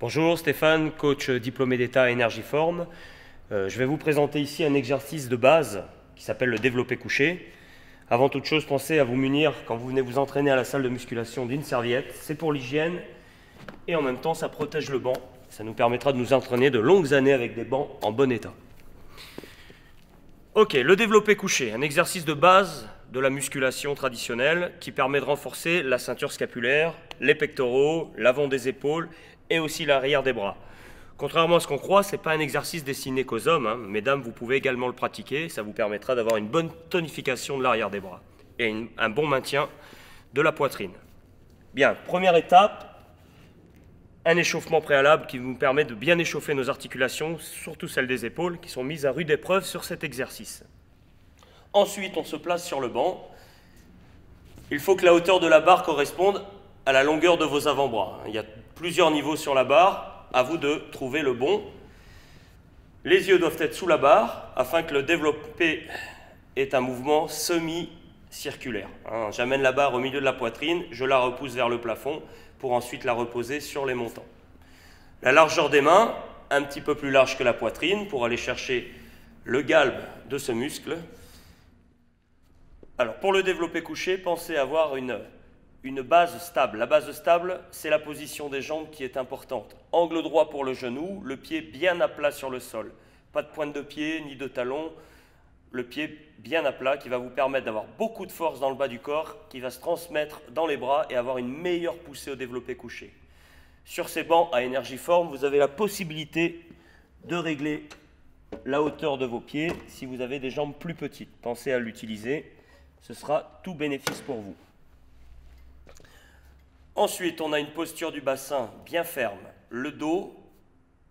Bonjour, Stéphane, coach diplômé d'État à Energiform. Je vais vous présenter ici un exercice de base qui s'appelle le développé couché. Avant toute chose, pensez à vous munir, quand vous venez vous entraîner à la salle de musculation, d'une serviette. C'est pour l'hygiène et en même temps, ça protège le banc. Ça nous permettra de nous entraîner de longues années avec des bancs en bon état. Ok, le développé couché, un exercice de base de la musculation traditionnelle qui permet de renforcer la ceinture scapulaire, les pectoraux, l'avant des épaules et aussi l'arrière des bras. Contrairement à ce qu'on croit, ce n'est pas un exercice destiné qu'aux hommes. Mesdames, vous pouvez également le pratiquer. Ça vous permettra d'avoir une bonne tonification de l'arrière des bras et un bon maintien de la poitrine. Bien, première étape, un échauffement préalable qui vous permet de bien échauffer nos articulations, surtout celles des épaules, qui sont mises à rude épreuve sur cet exercice. Ensuite, on se place sur le banc. Il faut que la hauteur de la barre corresponde à la longueur de vos avant-bras. Il y a plusieurs niveaux sur la barre. À vous de trouver le bon. Les yeux doivent être sous la barre afin que le développé ait un mouvement semi-circulaire. J'amène la barre au milieu de la poitrine, je la repousse vers le plafond pour ensuite la reposer sur les montants. La largeur des mains, un petit peu plus large que la poitrine pour aller chercher le galbe de ce muscle. Alors pour le développé couché, pensez avoir une base stable. La base stable, c'est la position des jambes qui est importante. Angle droit pour le genou, le pied bien à plat sur le sol. Pas de pointe de pied ni de talon, le pied bien à plat qui va vous permettre d'avoir beaucoup de force dans le bas du corps, qui va se transmettre dans les bras et avoir une meilleure poussée au développé couché. Sur ces bancs à Energiform, vous avez la possibilité de régler la hauteur de vos pieds si vous avez des jambes plus petites. Pensez à l'utiliser, ce sera tout bénéfice pour vous. Ensuite, on a une posture du bassin bien ferme, le dos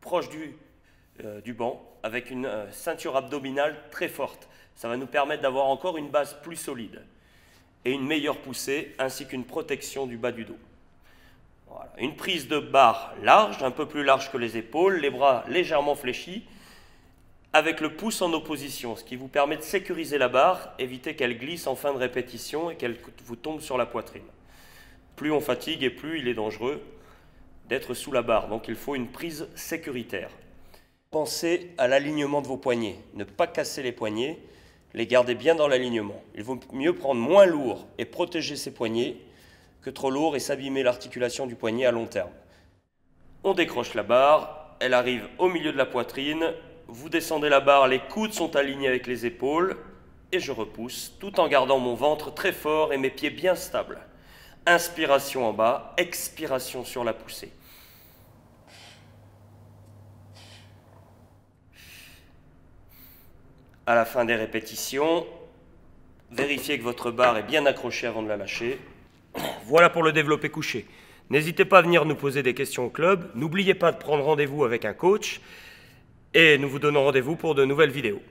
proche du banc, avec une ceinture abdominale très forte. Ça va nous permettre d'avoir encore une base plus solide et une meilleure poussée, ainsi qu'une protection du bas du dos. Voilà. Une prise de barre large, un peu plus large que les épaules, les bras légèrement fléchis, avec le pouce en opposition, ce qui vous permet de sécuriser la barre, éviter qu'elle glisse en fin de répétition et qu'elle vous tombe sur la poitrine. Plus on fatigue et plus il est dangereux d'être sous la barre. Donc il faut une prise sécuritaire. Pensez à l'alignement de vos poignets. Ne pas casser les poignets, les garder bien dans l'alignement. Il vaut mieux prendre moins lourd et protéger ses poignets que trop lourd et s'abîmer l'articulation du poignet à long terme. On décroche la barre, elle arrive au milieu de la poitrine. Vous descendez la barre, les coudes sont alignés avec les épaules et je repousse tout en gardant mon ventre très fort et mes pieds bien stables. Inspiration en bas, expiration sur la poussée. À la fin des répétitions, vérifiez que votre barre est bien accrochée avant de la lâcher. Voilà pour le développé couché. N'hésitez pas à venir nous poser des questions au club. N'oubliez pas de prendre rendez-vous avec un coach et nous vous donnons rendez-vous pour de nouvelles vidéos.